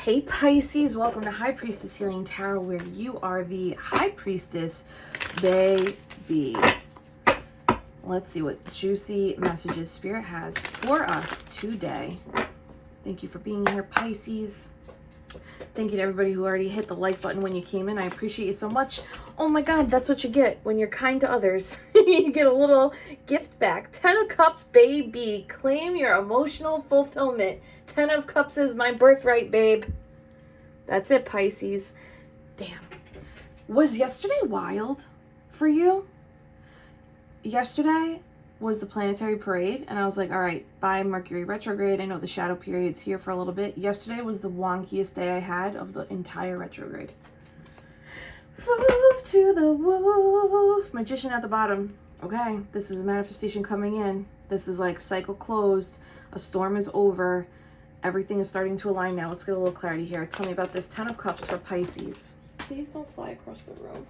Hey Pisces, welcome to High Priestess Healing Tarot, where you are the High Priestess, BAYBEEE. Let's see what juicy messages Spirit has for us today. Thank you for being here, Pisces. Thank you to everybody who already hit the like button when you came in. I appreciate you so much. Oh my God, that's what you get when you're kind to others. You get a little gift back. 10 of Cups, BAYBEEE. Claim your emotional fulfillment. 10 of Cups is my birthright, babe. That's it, Pisces. Damn. Was yesterday wild for you? Yesterday was the planetary parade, and I was like, all right, bye Mercury retrograde. I know the shadow period's here for a little bit. Yesterday was the wonkiest day I had of the entire retrograde. Move to the woof. Magician at the bottom. Okay, this is a manifestation coming in. This is like cycle closed. A storm is over. Everything is starting to align now. Let's get a little clarity here. Tell me about this 10 of Cups for Pisces. Please don't fly across the room.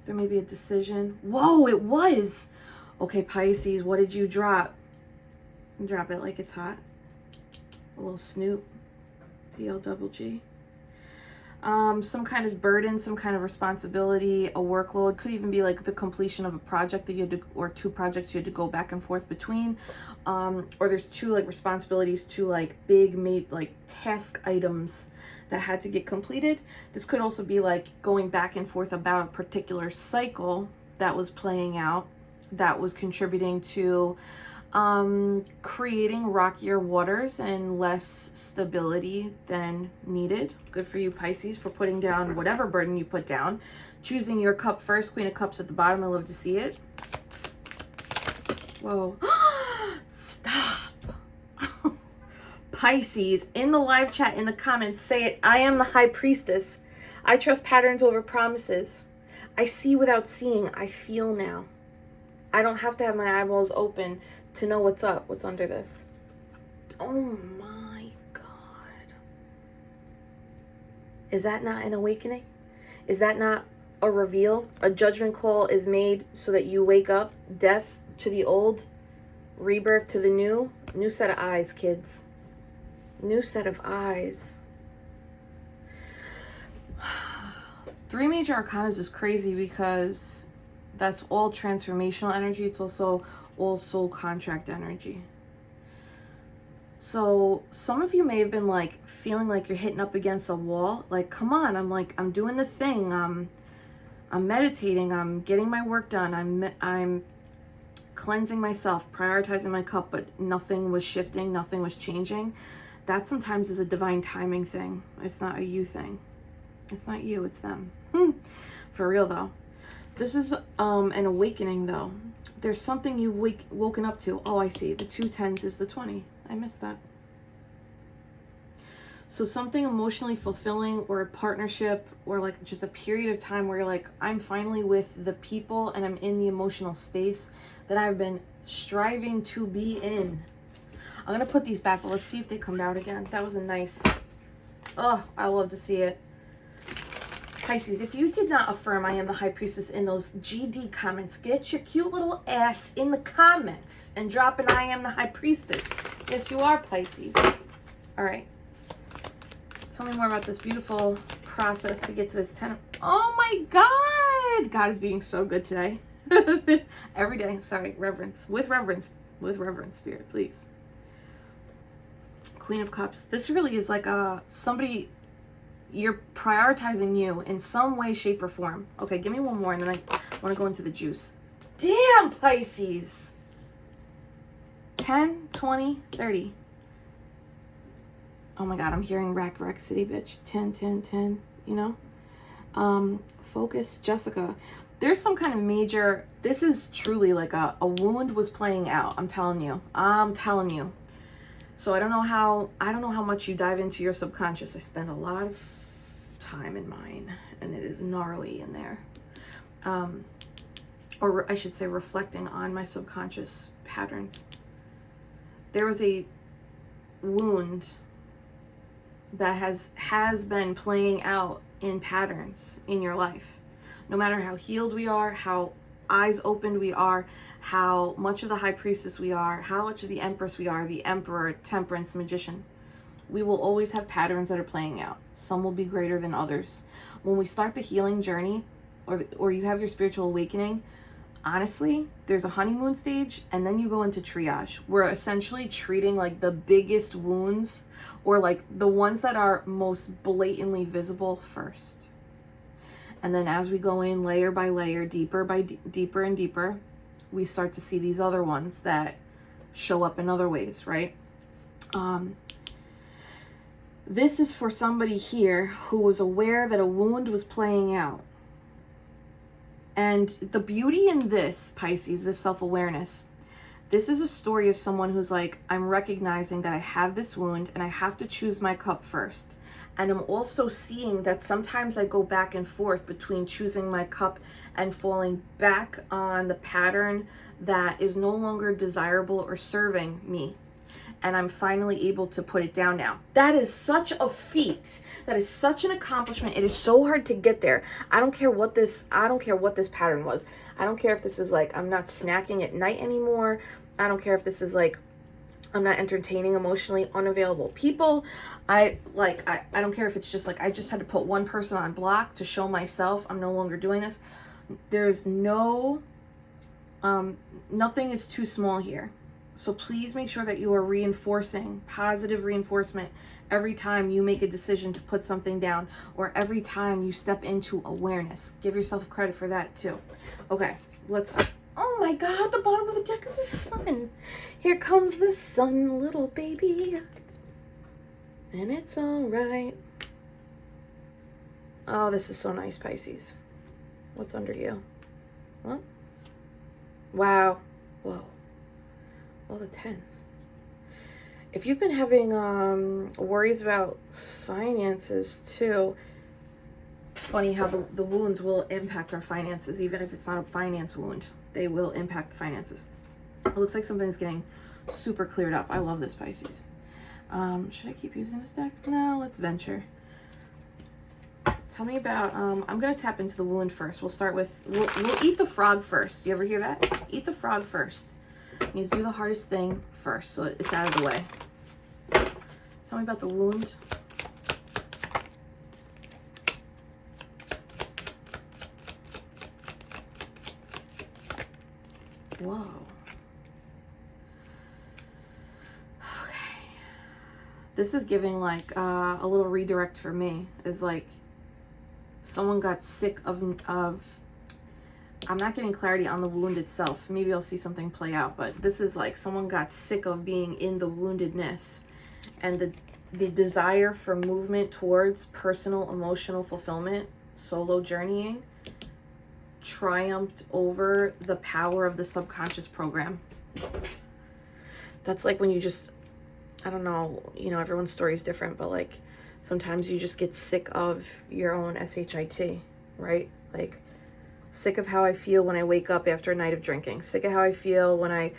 There may be a decision. Whoa, it was. Okay, Pisces, what did you drop? Drop it like it's hot. A little snoop. TLGG. Some kind of burden, some kind of responsibility, a workload. Could even be like the completion of a project that you had to, or two projects you had to go back and forth between. Or there's two like responsibilities, two like big like task items that had to get completed. This could also be like going back and forth about a particular cycle that was playing out, that was contributing to creating rockier waters and less stability than needed. Good for you, Pisces, for putting down whatever burden you put down. Choosing your cup first, Queen of Cups at the bottom. I love to see it. Whoa. Stop. Pisces, in the live chat, in the comments, say it. I am the High Priestess. I trust patterns over promises. I see without seeing. I feel now. I don't have to have my eyeballs open to know what's up, what's under this. Oh my God. Is that not an awakening? Is that not a reveal? A judgment call is made so that you wake up. Death to the old, rebirth to the new. New set of eyes, kids. New set of eyes. 3 major arcanas is crazy because that's all transformational energy. It's also all soul contract energy. So some of you may have been like feeling like you're hitting up against a wall. Like, come on, I'm doing the thing. I'm meditating. I'm getting my work done. I'm cleansing myself, prioritizing my cup, but nothing was shifting. Nothing was changing. That sometimes is a divine timing thing. It's not a you thing. It's not you, it's them. For real though. This is an awakening though. There's something you've woken up to. Oh, I see. The 2 10s is the 20. I missed that. So something emotionally fulfilling, or a partnership, or like just a period of time where you're like, I'm finally with the people and I'm in the emotional space that I've been striving to be in. I'm going to put these back, but let's see if they come out again. That was a nice... Oh, I love to see it. Pisces, if you did not affirm I am the High Priestess in those GD comments, get your cute little ass in the comments and drop an I am the High Priestess. Yes, you are, Pisces. All right. Tell me more about this beautiful process to get to this 10. Oh my God. God is being so good today. Every day. Sorry. Reverence. With reverence. With reverence, Spirit, please. Queen of Cups. This really is like somebody... You're prioritizing you in some way, shape, or form. Okay, give me one more, and then I want to go into the juice. Damn, Pisces. 10, 20, 30. Oh my God, I'm hearing rack city, bitch. 10, 10, 10, you know? Focus, Jessica. There's some kind of major... This is truly like a wound was playing out. I'm telling you. I'm telling you. So I don't know how much you dive into your subconscious. I spend a lot of time in mine, and it is gnarly in there. Or I should say reflecting on my subconscious patterns. There was a wound that has been playing out in patterns in your life. No matter how healed we are, how eyes opened we are, how much of the High Priestess we are, how much of the Empress we are, the Emperor, Temperance, Magician. We will always have patterns that are playing out. Some will be greater than others. When we start the healing journey, or you have your spiritual awakening, honestly, there's a honeymoon stage, and then you go into triage. We're essentially treating like the biggest wounds, or like the ones that are most blatantly visible first. And then as we go in layer by layer, deeper and deeper, we start to see these other ones that show up in other ways, right? This is for somebody here who was aware that a wound was playing out. And the beauty in this, Pisces, this self-awareness, this is a story of someone who's like, I'm recognizing that I have this wound and I have to choose my cup first. And I'm also seeing that sometimes I go back and forth between choosing my cup and falling back on the pattern that is no longer desirable or serving me. And I'm finally able to put it down now. That is such a feat. That is such an accomplishment. It is so hard to get there. I don't care what this pattern was. I don't care if this is like, I'm not snacking at night anymore. I don't care if this is like, I'm not entertaining emotionally unavailable people. I don't care if it's just like, I just had to put one person on block to show myself I'm no longer doing this. There's no, nothing is too small here. So please make sure that you are reinforcing, positive reinforcement every time you make a decision to put something down, or every time you step into awareness. Give yourself credit for that too. Okay, let's, oh my God, the bottom of the deck is the sun. Here comes the sun, little baby. And it's all right. Oh, this is so nice, Pisces. What's under you? What? Wow. Whoa. All the tens. If you've been having worries about finances too, it's funny how the wounds will impact our finances. Even if it's not a finance wound, they will impact the finances. It looks like something's getting super cleared up. I love this, Pisces. Should I keep using this deck? No, let's venture. Tell me about, I'm going to tap into the wound first. We'll start with, we'll eat the frog first. You ever hear that? Eat the frog first. It means do the hardest thing first, so it's out of the way. Tell me about the wound. Whoa. Okay. This is giving like a little redirect for me. Is like someone got sick of I'm not getting clarity on the wound itself. Maybe I'll see something play out, but this is like someone got sick of being in the woundedness, and the desire for movement towards personal emotional fulfillment, solo journeying, triumphed over the power of the subconscious program. That's like when you just, I don't know, you know, everyone's story is different, but like sometimes you just get sick of your own SHIT, right? Like, sick of how I feel when I wake up after a night of drinking. Sick of how I feel when I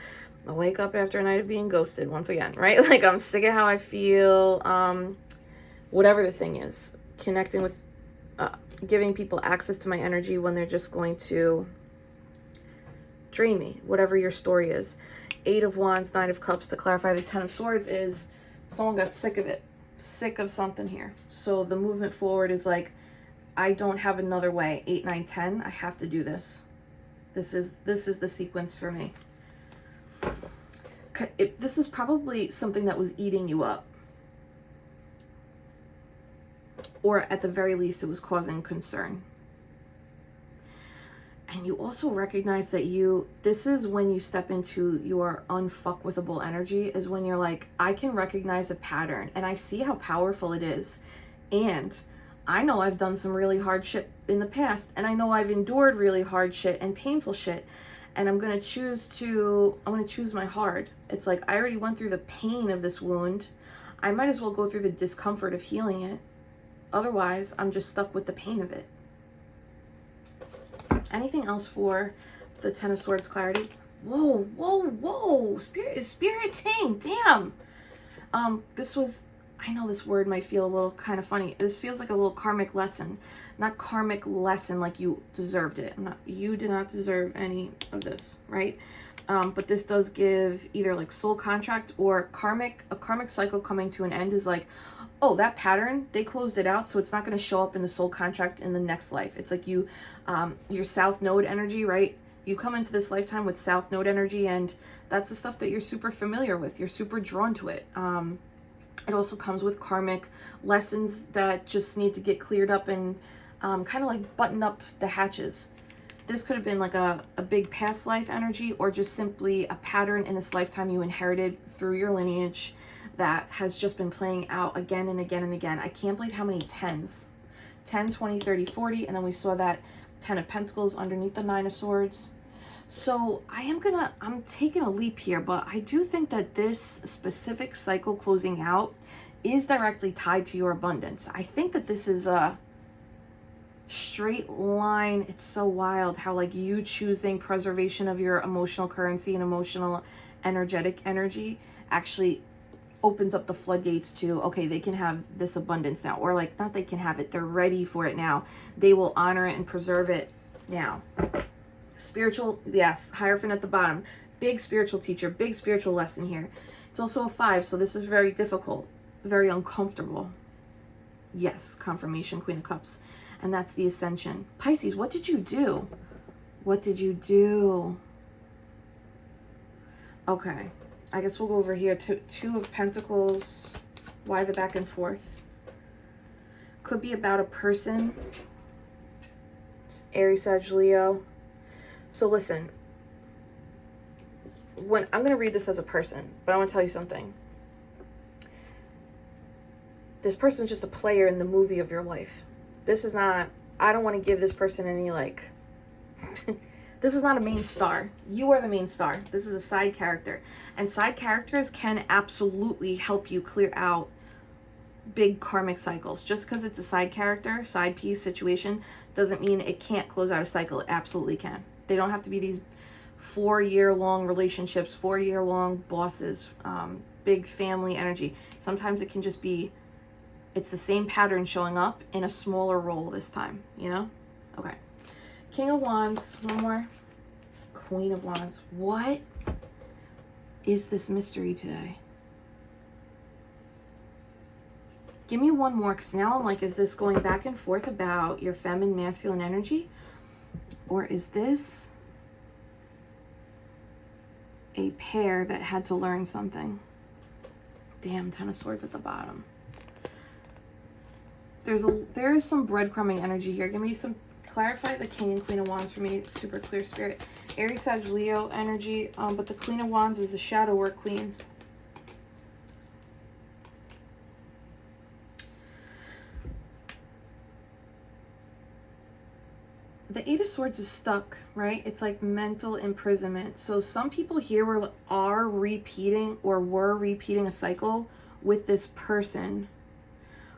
wake up after a night of being ghosted once again, right? Like I'm sick of how I feel, whatever the thing is. Connecting with, giving people access to my energy when they're just going to drain me, whatever your story is. 8 of Wands, 9 of Cups. To clarify, the 10 of Swords is someone got sick of it. Sick of something here. So the movement forward is like, I don't have another way. 8, 9, 10. I have to do this. This is the sequence for me. This is probably something that was eating you up. Or at the very least, it was causing concern. And you also recognize that this is when you step into your unfuckwithable energy, is when you're like, I can recognize a pattern and I see how powerful it is. And I know I've done some really hard shit in the past, and I know I've endured really hard shit and painful shit, and I'm going to choose my heart. It's like, I already went through the pain of this wound. I might as well go through the discomfort of healing it. Otherwise, I'm just stuck with the pain of it. Anything else for the 10 of Swords clarity? Whoa, whoa, whoa. Spirit is spiriting. Damn. This was I know this word might feel a little kind of funny. This feels like a little karmic lesson. Not karmic lesson like you deserved it. You did not deserve any of this, right? But this does give either like soul contract or a karmic cycle coming to an end is like, oh, that pattern, they closed it out, so it's not going to show up in the soul contract in the next life. It's like you, your South Node energy, right? You come into this lifetime with South Node energy, and that's the stuff that you're super familiar with. You're super drawn to it. It also comes with karmic lessons that just need to get cleared up and kind of like button up the hatches. This could have been like a big past life energy, or just simply a pattern in this lifetime you inherited through your lineage that has just been playing out again and again and again. I can't believe how many 10s. 10, 20, 30, 40, and then we saw that 10 of Pentacles underneath the 9 of Swords. So I'm taking a leap here, but I do think that this specific cycle closing out is directly tied to your abundance. I think that this is a straight line. It's so wild how like you choosing preservation of your emotional currency and emotional energetic energy actually opens up the floodgates to, okay, they can have this abundance now, or like not they can have it, they're ready for it now. They will honor it and preserve it now. Spiritual, yes, Hierophant at the bottom. Big spiritual teacher, big spiritual lesson here. It's also a 5, so this is very difficult, very uncomfortable. Yes, confirmation, Queen of Cups. And that's the Ascension. Pisces, what did you do? What did you do? Okay, I guess we'll go over here to 2 of Pentacles. Why the back and forth? Could be about a person. Aries, Sag, Leo. So listen, when I'm going to read this as a person, but I want to tell you something. This person's just a player in the movie of your life. This is not, I don't want to give this person any like, this is not a main star. You are the main star. This is a side character. And side characters can absolutely help you clear out big karmic cycles. Just because it's a side character, side piece situation, doesn't mean it can't close out a cycle. It absolutely can. They don't have to be these 4-year-long relationships, 4-year-long bosses, big family energy. Sometimes it can just be, it's the same pattern showing up in a smaller role this time, you know? Okay. King of Wands, one more. Queen of Wands. What is this mystery today? Give me one more, because now I'm like, is this going back and forth about your feminine, masculine energy? Or is this a pair that had to learn something? Damn, 10 of Swords at the bottom. There is some breadcrumbing energy here. Give me some, clarify the King and Queen of Wands for me, super clear spirit. Aries, Sag, Leo energy, but the Queen of Wands is a shadow work queen. The 8 of Swords is stuck, right? It's like mental imprisonment. So some people here are repeating or were repeating a cycle with this person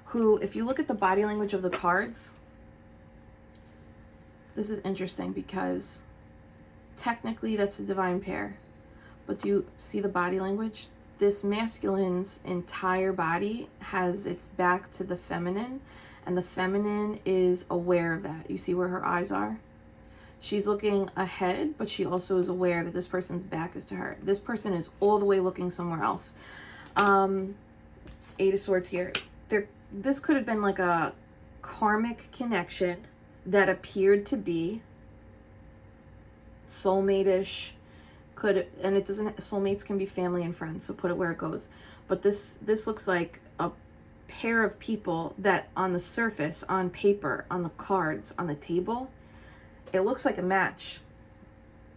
who, if you look at the body language of the cards, this is interesting because technically that's a divine pair. But do you see the body language? This masculine's entire body has its back to the feminine, and the feminine is aware of that. You see where her eyes are? She's looking ahead, but she also is aware that this person's back is to her. This person is all the way looking somewhere else. 8 of Swords here. This could have been like a karmic connection that appeared to be soulmate-ish. And it doesn't, soulmates can be family and friends, so put it where it goes. But this looks like a pair of people that on the surface, on paper, on the cards, on the table, it looks like a match.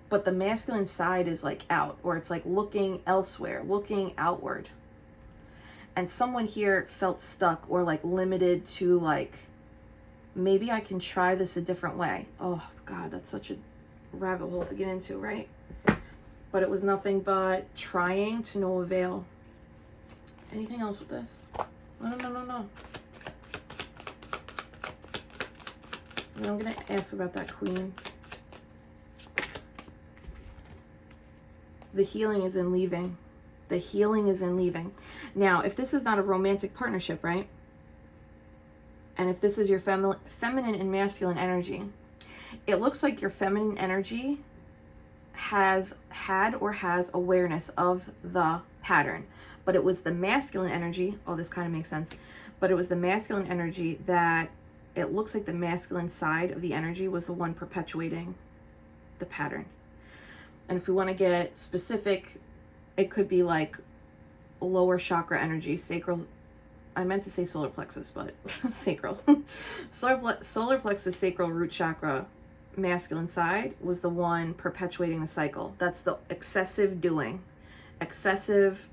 But the masculine side is like out, or it's like looking elsewhere, looking outward. And someone here felt stuck or like limited to like, maybe I can try this a different way. Oh God, that's such a rabbit hole to get into, right? But it was nothing but trying to no avail. Anything else with this? No. And I'm going to ask about that queen. The healing is in leaving. The healing is in leaving. Now, if this is not a romantic partnership, right? And if this is your feminine and masculine energy, it looks like your feminine energy has had or has awareness of the pattern, but it was the masculine energy. Oh, this kind of makes sense. But it was the masculine energy that it looks like the masculine side of the energy was the one perpetuating the pattern. And if we want to get specific, it could be like lower chakra energy, sacral. I meant to say solar plexus, but sacral. Solar plexus, sacral, root chakra, masculine side was the one perpetuating the cycle. That's the excessive doing. Excessive,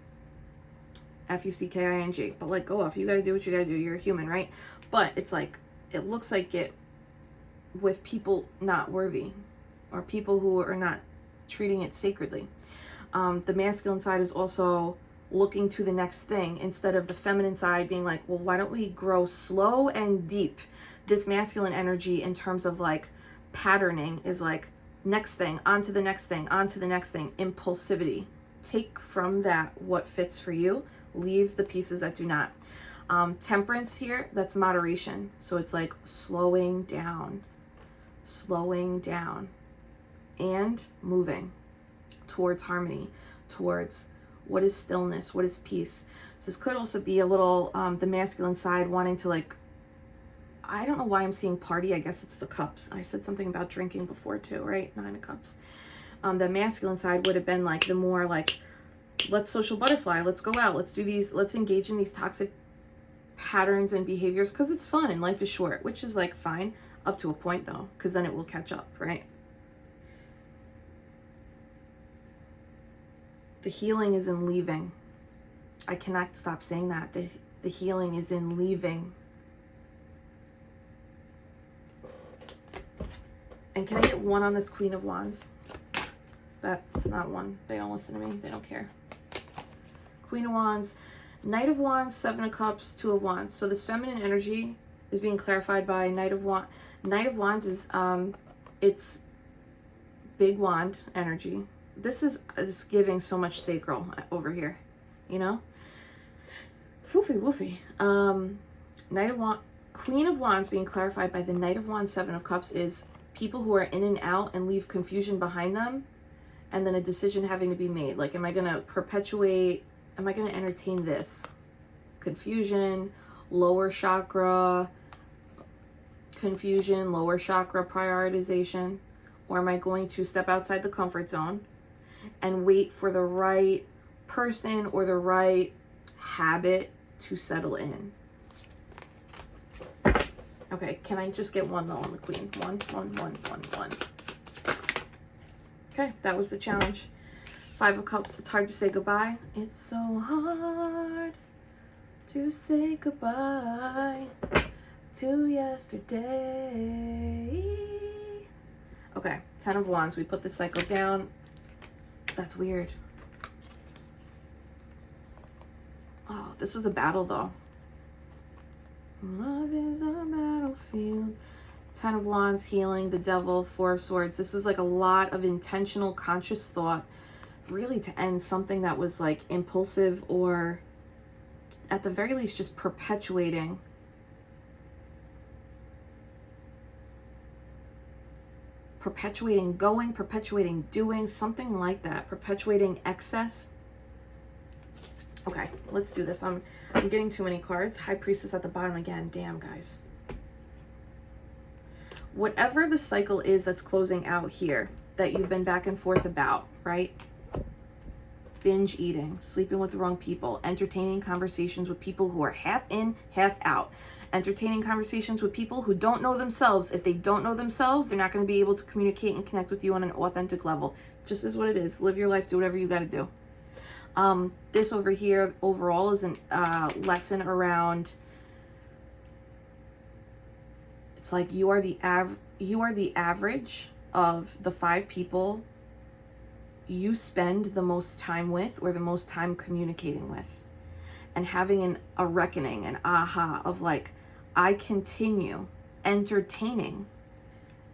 F-U-C-K-I-N-G. But like, go off. You got to do what you got to do. You're a human, right? But it's like, it looks like it with people not worthy or people who are not treating it sacredly. The masculine side is also looking to the next thing instead of the feminine side being like, well, why don't we grow slow and deep? This masculine energy in terms of like patterning is like next thing, on to the next thing, on to the next thing, impulsivity. Take from that what fits for you, leave the pieces that do not. Temperance here, that's moderation. So it's like slowing down and moving towards harmony, towards what is stillness, what is peace. So this could also be a little, the masculine side wanting to like, I don't know why I'm seeing party. I guess it's the cups. I said something about drinking before too, right? 9 of cups. The masculine side would have been like the more like, let's social butterfly, let's go out, let's do these, let's engage in these toxic patterns and behaviors because it's fun and life is short, which is like fine up to a point though, because then it will catch up, right? The healing is in leaving. I cannot stop saying that. The healing is in leaving. And can I get one on this Queen of Wands? That's not one. They don't listen to me. They don't care. Queen of Wands, Knight of Wands, 7 of Cups, 2 of Wands. So this feminine energy is being clarified by Knight of Wands. Knight of Wands is, it's big wand energy. This is giving so much sacral over here, you know? Foofy woofy. Knight of Wands, Queen of Wands being clarified by the Knight of Wands, 7 of Cups is people who are in and out and leave confusion behind them, and then a decision having to be made. Like, am I going to perpetuate, am I going to entertain this? Confusion, lower chakra, confusion, lower chakra prioritization, or am I going to step outside the comfort zone and wait for the right person or the right habit to settle in? Okay, can I just get one though on the Queen? One. Okay, that was the challenge. 5 of Cups, it's hard to say goodbye. It's so hard to say goodbye to yesterday. Okay, 10 of Wands, we put the cycle down. That's weird. Oh, this was a battle though. Love is a battlefield. 10 of Wands, healing, the Devil, 4 of Swords. This is like a lot of intentional, conscious thought, really to end something that was like impulsive or at the very least just perpetuating going, perpetuating doing, something like that, perpetuating excess. Okay, let's do this. I'm getting too many cards. High Priestess at the bottom again. Damn, guys. Whatever the cycle is that's closing out here that you've been back and forth about, right? Binge eating, sleeping with the wrong people, entertaining conversations with people who are half in, half out, entertaining conversations with people who don't know themselves. If they don't know themselves, they're not going to be able to communicate and connect with you on an authentic level. Just is what it is. Live your life. Do whatever you got to do. This over here overall is a lesson around, it's like you are the average of the 5 people you spend the most time with or the most time communicating with, and having a reckoning, an aha of like, I continue entertaining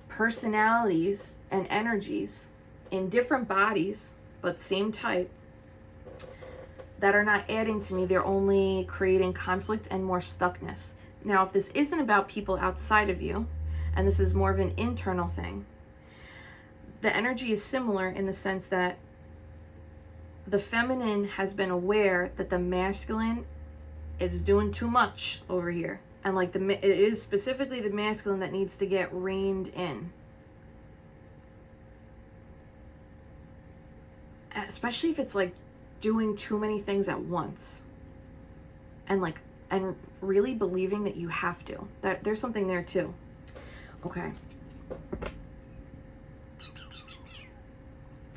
personalities and energies in different bodies, but same type, that are not adding to me. They're only creating conflict and more stuckness. Now, if this isn't about people outside of you, and this is more of an internal thing, the energy is similar in the sense that the feminine has been aware that the masculine is doing too much over here. And like it is specifically the masculine that needs to get reined in. Especially if it's like doing too many things at once. And really believing that you have to. That there's something there too. Okay.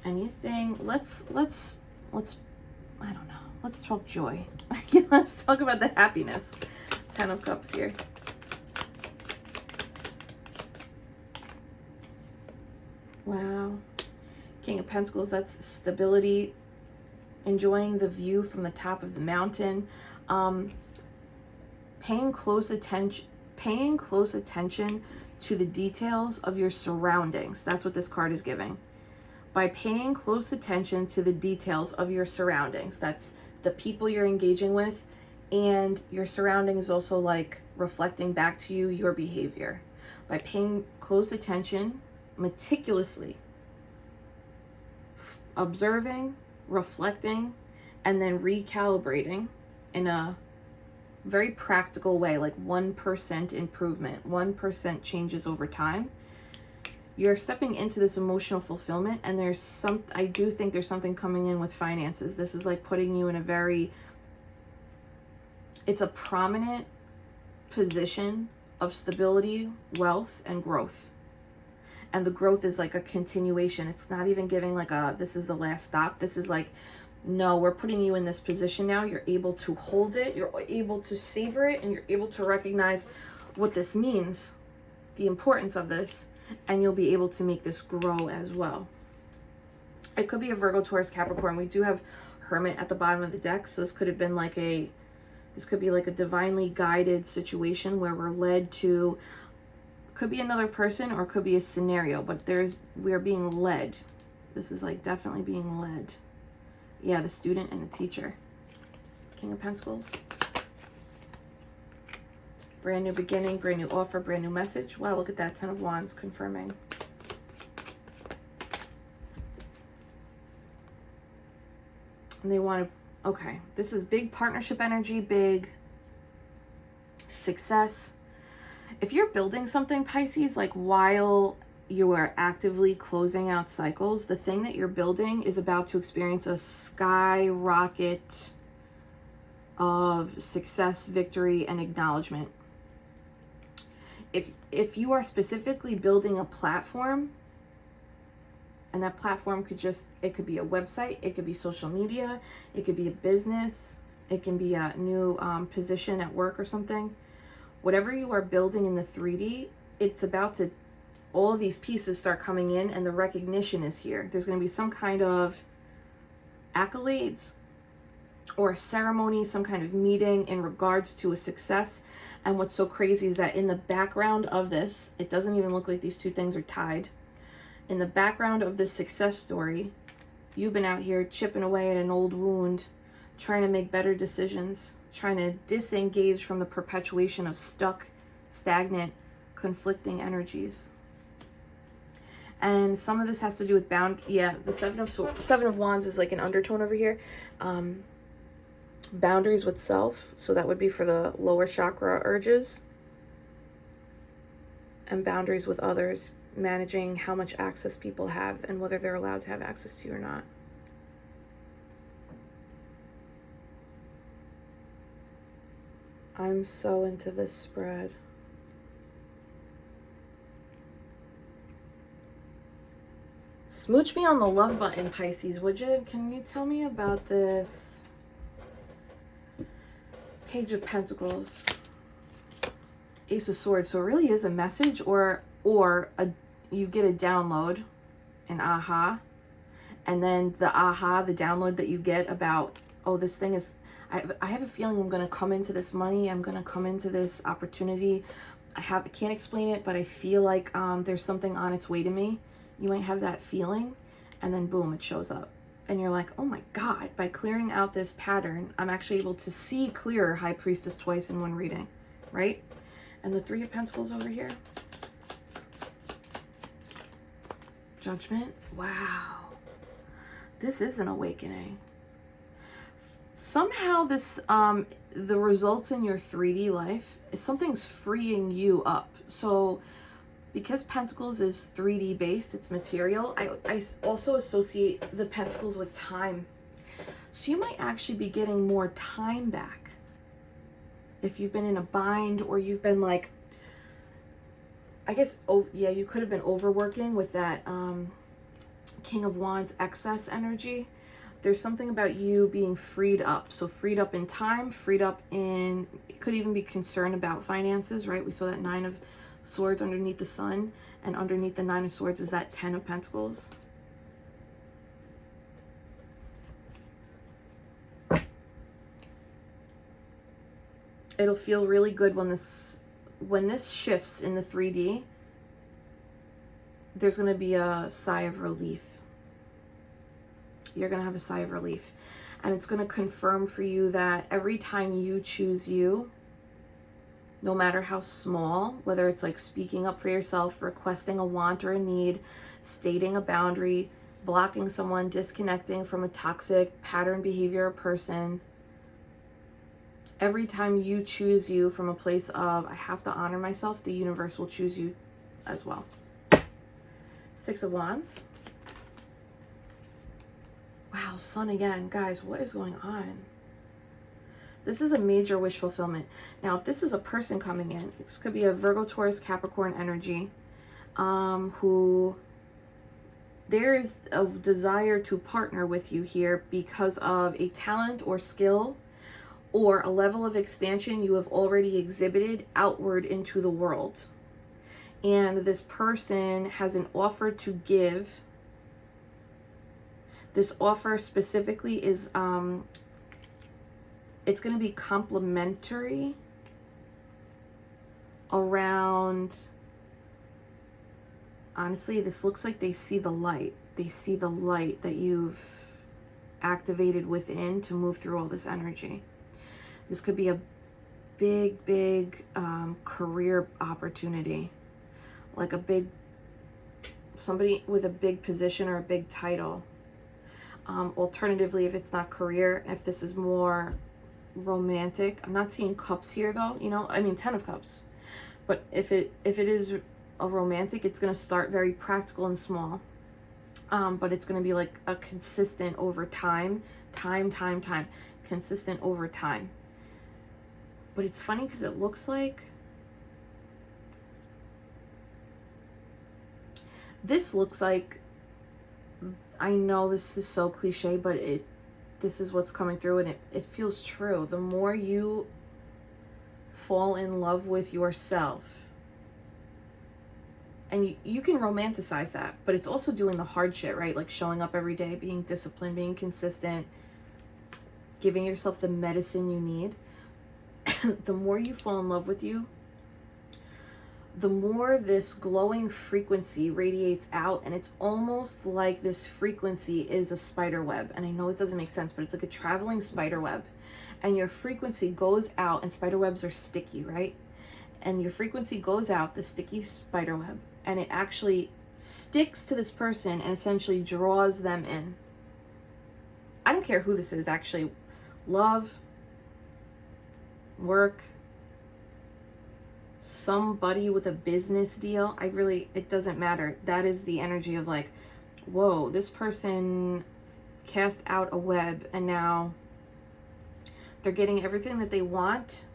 Anything, let's I don't know. Let's talk joy. Let's talk about the happiness. 10 of Cups here. Wow. King of Pentacles, that's stability. Enjoying the view from the top of the mountain. Paying close attention to the details of your surroundings. That's what this card is giving. By paying close attention to the details of your surroundings. That's the people you're engaging with, and your surroundings also like reflecting back to you your behavior. By paying close attention, meticulously, observing, reflecting, and then recalibrating in a very practical way, like 1% improvement, 1% changes over time. You're stepping into this emotional fulfillment, and I do think there's something coming in with finances. This is like putting you in it's a prominent position of stability, wealth, and growth. And the growth is like a continuation. It's not even giving like this is the last stop. This is like, no, we're putting you in this position now. You're able to hold it. You're able to savor it, and you're able to recognize what this means, the importance of this. And you'll be able to make this grow as well. It could be a Virgo, Taurus, Capricorn. We do have Hermit at the bottom of the deck. So this could have been this could be like a divinely guided situation where we're led to, could be another person or could be a scenario, but we're being led. This is like definitely being led. Yeah, the student and the teacher. King of Pentacles. Brand new beginning, brand new offer, brand new message. Wow, look at that. 10 of Wands confirming. And they want to, okay, this is big partnership energy, big success. If you're building something, Pisces, like while you are actively closing out cycles, the thing that you're building is about to experience a skyrocket of success, victory, and acknowledgement. If you are specifically building a platform, and that platform it could be a website, it could be social media, it could be a business, it can be a new position at work or something. Whatever you are building in the 3D, it's about to, all of these pieces start coming in, and the recognition is here. There's going to be some kind of accolades or a ceremony, some kind of meeting in regards to a success. And what's so crazy is that in the background of this, it doesn't even look like these two things are tied. In the background of this success story, you've been out here chipping away at an old wound, trying to make better decisions, trying to disengage from the perpetuation of stuck, stagnant, conflicting energies. And some of this has to do with the Seven of Wands is like an undertone over here. Boundaries with self, so that would be for the lower chakra urges, and boundaries with others, managing how much access people have and whether they're allowed to have access to you or not. I'm so into this spread. Smooch me on the love button, Pisces, would you? Can you tell me about this? Page of Pentacles, Ace of Swords. So it really is a message, or you get a download, an aha, and then the download that you get about, oh, this thing is, I have a feeling I'm going to come into this money, I'm going to come into this opportunity. I can't explain it, but I feel like there's something on its way to me. You might have that feeling, and then boom, it shows up. and you're like, oh my God, by clearing out this pattern, I'm actually able to see clearer, High Priestess twice in one reading, right? And the Three of Pentacles over here. Judgment. Wow. This is an awakening. Somehow this, the results in your 3D life, is something's freeing you up. So because Pentacles is 3D based, it's material, I also associate the Pentacles with time. So you might actually be getting more time back. If you've been in a bind, or you've been like, I guess, oh yeah, you could have been overworking with that King of Wands excess energy. There's something about you being freed up. So freed up in time, freed up in, it could even be concern about finances, right? We saw that Nine of Swords underneath the Sun, and underneath the Nine of Swords is that Ten of Pentacles. It'll feel really good when this shifts in the 3D. There's going to be a sigh of relief. You're going to have a sigh of relief, and it's going to confirm for you that every time you choose you, no matter how small, whether it's like speaking up for yourself, requesting a want or a need, stating a boundary, blocking someone, disconnecting from a toxic pattern behavior or person, every time you choose you from a place of, I have to honor myself, the universe will choose you as well. Six of Wands. Wow, Sun again. Guys, what is going on? This is a major wish fulfillment. Now, if this is a person coming in, this could be a Virgo, Taurus, Capricorn energy, who there is a desire to partner with you here because of a talent or skill or a level of expansion you have already exhibited outward into the world. And this person has an offer to give. This offer specifically is, it's going to be complimentary around, honestly, this looks like they see the light. They see the light that you've activated within to move through all this energy. This could be a big, big career opportunity. Like a big, somebody with a big position or a big title. Alternatively, if it's not career, if this is more romantic, I'm not seeing cups here though, you know, I mean 10 of cups, but if it is a romantic, it's going to start very practical and small, but it's going to be like a consistent over time, consistent over time. But it's funny because it looks like this looks like, I know this is so cliche, but this is what's coming through, and it feels true. The more you fall in love with yourself, and you can romanticize that, but it's also doing the hard shit, right? Like showing up every day, being disciplined, being consistent, giving yourself the medicine you need. The more you fall in love with you, the more this glowing frequency radiates out, and it's almost like this frequency is a spider web. And I know it doesn't make sense, but it's like a traveling spider web, and your frequency goes out, and spider webs are sticky, right? And your frequency goes out, the sticky spider web, and it actually sticks to this person and essentially draws them in. I don't care who this is, actually. Love, work, somebody with a business deal, it doesn't matter. That is the energy of like, whoa, this person cast out a web and now they're getting everything that they want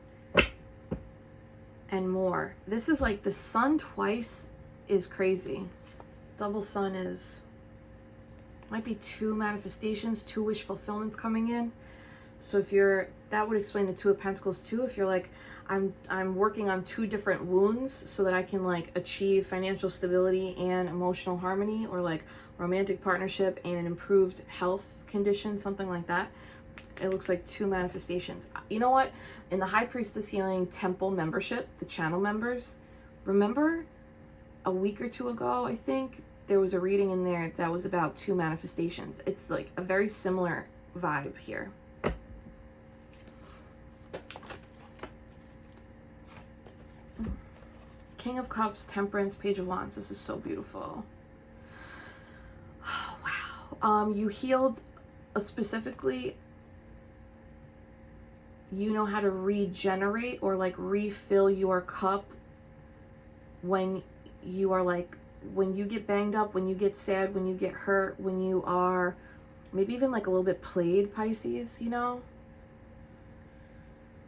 and more. This is like the Sun twice is crazy. Double Sun is, might be two manifestations, two wish fulfillments coming in. So if you're, that would explain the Two of Pentacles too. If you're like, I'm working on two different wounds so that I can like achieve financial stability and emotional harmony, or like romantic partnership and an improved health condition, something like that. It looks like two manifestations. You know what? In the High Priestess Healing Temple membership, the channel members, remember a week or two ago, I think, there was a reading in there that was about 2 manifestations. It's like a very similar vibe here. King of Cups, Temperance, Page of Wands. This is so beautiful. Oh, wow. You healed specifically, you know how to regenerate or like refill your cup when you are like, when you get banged up, when you get sad, when you get hurt, when you are maybe even like a little bit played, Pisces, you know?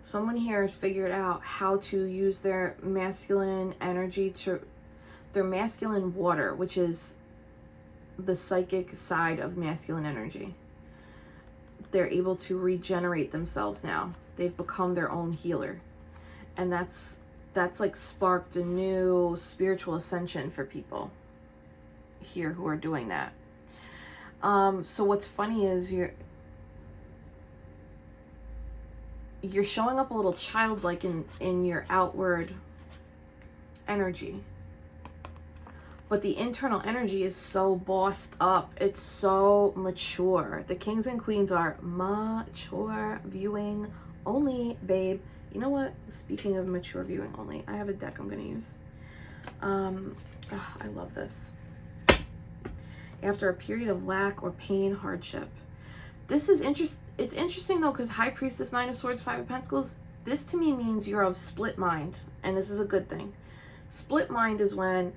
Someone here has figured out how to use their masculine energy to, their masculine water, which is the psychic side of masculine energy. They're able to regenerate themselves now. They've become their own healer. And that's like sparked a new spiritual ascension for people here who are doing that. So what's funny is you're showing up a little childlike in your outward energy. But the internal energy is so bossed up. It's so mature. The kings and queens are mature viewing only, babe. You know what? Speaking of mature viewing only, I have a deck I'm going to use. I love this. After a period of lack or pain, hardship. This is it's interesting though, because High Priestess, 9 of Swords, 5 of Pentacles, this to me means you're of split mind, and this is a good thing. Split mind is when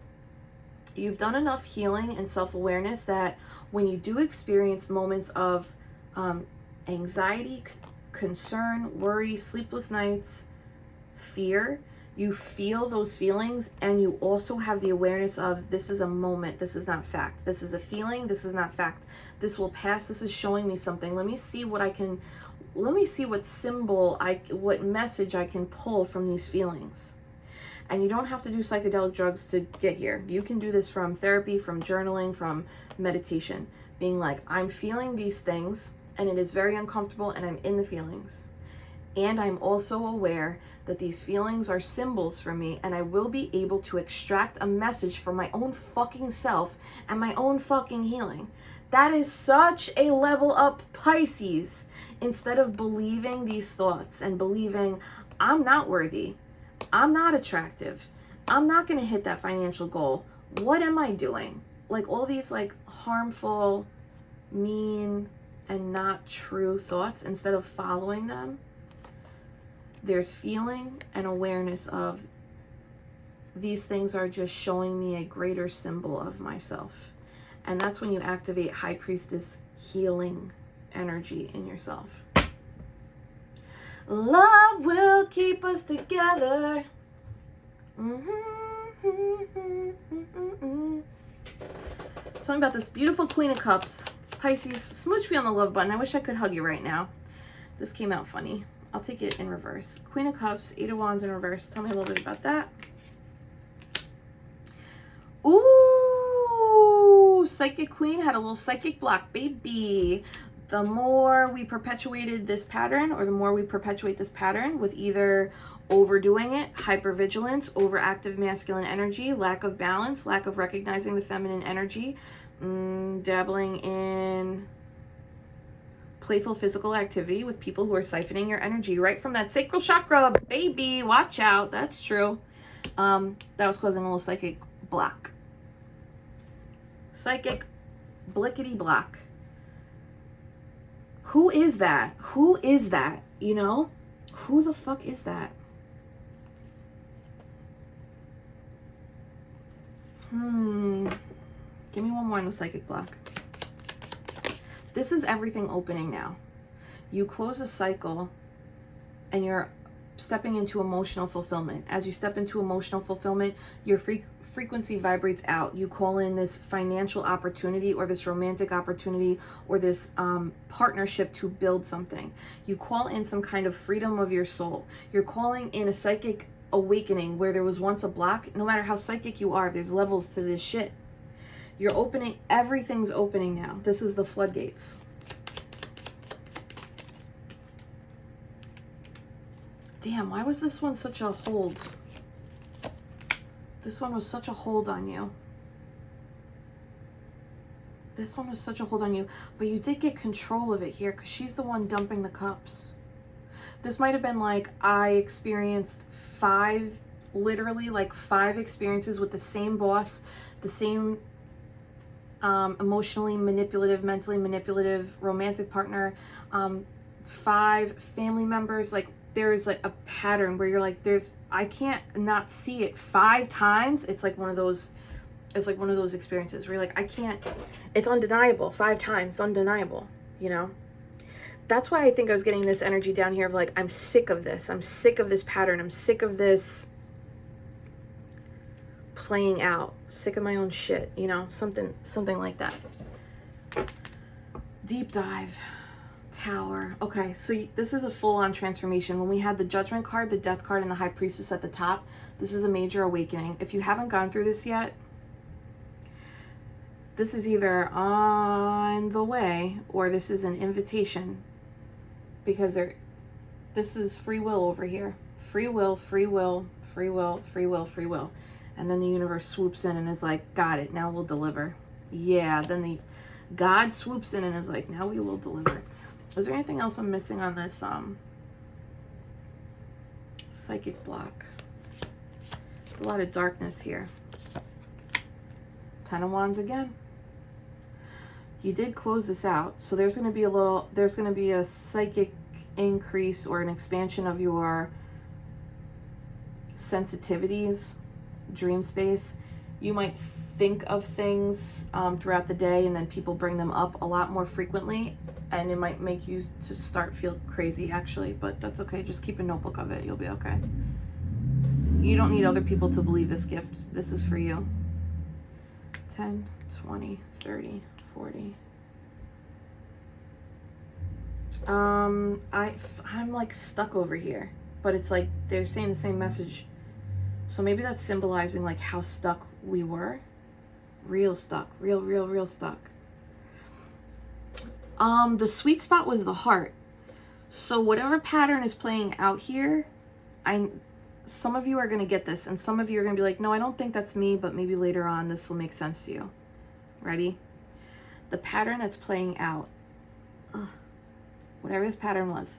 you've done enough healing and self-awareness that when you do experience moments of anxiety, concern, worry, sleepless nights, fear, you feel those feelings, and you also have the awareness of, this is a moment, this is not fact, this is a feeling, this is not fact, this will pass, this is showing me something, let me see what I can, let me see what symbol, what message I can pull from these feelings. And you don't have to do psychedelic drugs to get here. You can do this from therapy, from journaling, from meditation, being like, I'm feeling these things and it is very uncomfortable and I'm in the feelings. And I'm also aware that these feelings are symbols for me, and I will be able to extract a message for my own fucking self and my own fucking healing. That is such a level up, Pisces. Instead of believing these thoughts and believing I'm not worthy, I'm not attractive, I'm not going to hit that financial goal, what am I doing? Like all these like harmful, mean, and not true thoughts, instead of following them, there's feeling and awareness of, these things are just showing me a greater symbol of myself. And that's when you activate High Priestess healing energy in yourself. Love will keep us together. Tell me about this beautiful Queen of Cups. Pisces, smooch me on the love button. I wish I could hug you right now. This came out funny. I'll take it in reverse. Queen of Cups, 8 of Wands in reverse. Tell me a little bit about that. Ooh, Psychic Queen had a little psychic block, baby. The more we perpetuated this pattern, or the more we perpetuate this pattern with either overdoing it, hypervigilance, overactive masculine energy, lack of balance, lack of recognizing the feminine energy, dabbling in playful physical activity with people who are siphoning your energy right from that sacral chakra, baby, watch out. That's true. That was causing a little psychic block. Psychic blickety block. Who is that? Who is that? You know? Who the fuck is that? Give me one more on the psychic block. This is everything opening now. You close a cycle and you're stepping into emotional fulfillment. As you step into emotional fulfillment, your frequency vibrates out. You call in this financial opportunity, or this romantic opportunity, or this partnership to build something. You call in some kind of freedom of your soul. You're calling in a psychic awakening where there was once a block. No matter how psychic you are, there's levels to this shit. You're opening, everything's opening now. This is the floodgates. Damn, why was this one such a hold? This one was such a hold on you. This one was such a hold on you, but you did get control of it here because she's the one dumping the cups. This might have been like, I experienced literally like 5 experiences with the same boss, the same emotionally manipulative, mentally manipulative, romantic partner, 5 family members. Like there's like a pattern where you're like, I can't not see it 5 times. It's like one of those experiences where you're like, I can't, it's undeniable 5 times, it's undeniable, you know? That's why I think I was getting this energy down here of like, I'm sick of this. I'm sick of this pattern. I'm sick of this playing out. Sick of my own shit, you know? Something like that. Deep dive. Tower. Okay, so this is a full-on transformation. When we had the Judgment card, the Death card, and the High Priestess at the top, this is a major awakening. If you haven't gone through this yet, this is either on the way or this is an invitation, because this is free will over here. Free will, free will, free will, free will, free will. And then the universe swoops in and is like, got it, now we'll deliver. Yeah, then God swoops in and is like, now we will deliver. Is there anything else I'm missing on this psychic block? There's a lot of darkness here. 10 of Wands again. You did close this out, so there's going to be a psychic increase or an expansion of your sensitivities, dream space. You might think of things throughout the day, and then people bring them up a lot more frequently, and it might make you to start feel crazy actually, but that's okay. Just keep a notebook of it. You'll be okay. You don't need other people to believe this gift. This is for you. 10, 20, 30, 40. I'm like stuck over here, but it's like they're saying the same message. So maybe that's symbolizing like how stuck we were. Real stuck. Real stuck. The sweet spot was the heart. So whatever pattern is playing out here, some of you are going to get this, and some of you are going to be like, no, I don't think that's me, but maybe later on this will make sense to you. Ready? The pattern that's playing out, whatever this pattern was,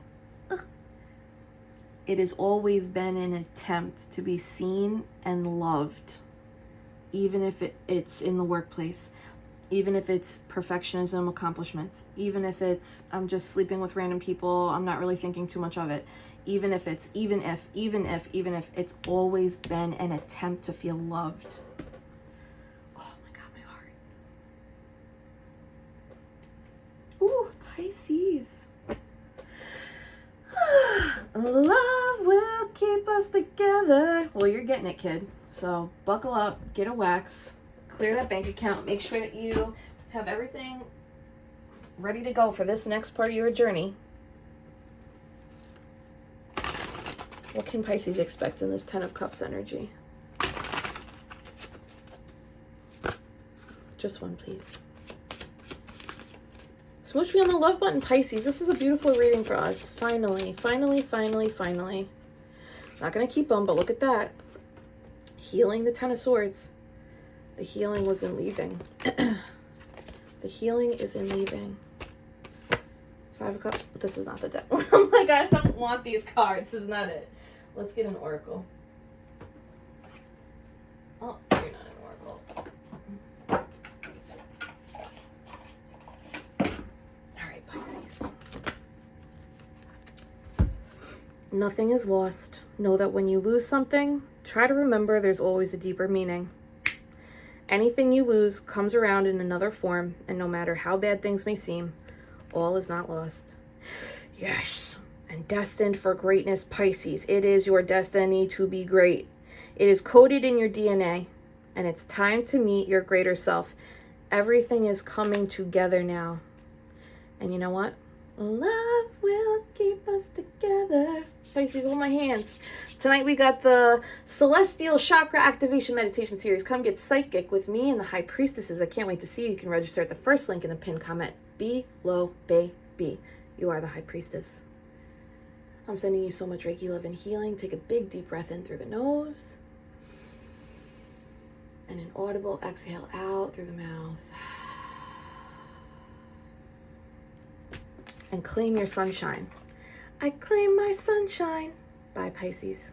it has always been an attempt to be seen and loved, even if it's in the workplace, even if it's perfectionism, accomplishments, even if it's I'm just sleeping with random people, I'm not really thinking too much of it, even if it's even if it's always been an attempt to feel loved. Oh my God, my heart. Ooh, Pisces. Love will keep us together. Well, you're getting it, kid. So buckle up, get a wax, clear that bank account, make sure that you have everything ready to go for this next part of your journey. What can Pisces expect in this 10 of Cups energy? Just one, please. Smooch me on the love button, Pisces. This is a beautiful reading for us. Finally. Not going to keep them, but look at that. Healing, the 10 of Swords. The healing was in leaving. The healing is in leaving. 5 of Cups. This is not the deck. Oh my God, I don't want these cards. This is not it. Let's get an oracle. Oh, you're not an oracle. All right, Pisces. Nothing is lost. Know that when you lose something, try to remember there's always a deeper meaning. Anything you lose comes around in another form, and no matter how bad things may seem, all is not lost. Yes. And destined for greatness, Pisces. It is your destiny to be great. It is coded in your DNA, and it's time to meet your greater self. Everything is coming together now. And you know what? Love will keep us together. Pisces, hold my hands. Tonight we got the Celestial Chakra Activation Meditation Series. Come get psychic with me and the High Priestesses. I can't wait to see you. You can register at the first link in the pinned comment below, baby. You are the High Priestess. I'm sending you so much Reiki love and healing. Take a big deep breath in through the nose. And an audible exhale out through the mouth. and claim your sunshine. I claim my sunshine. Bye, Pisces.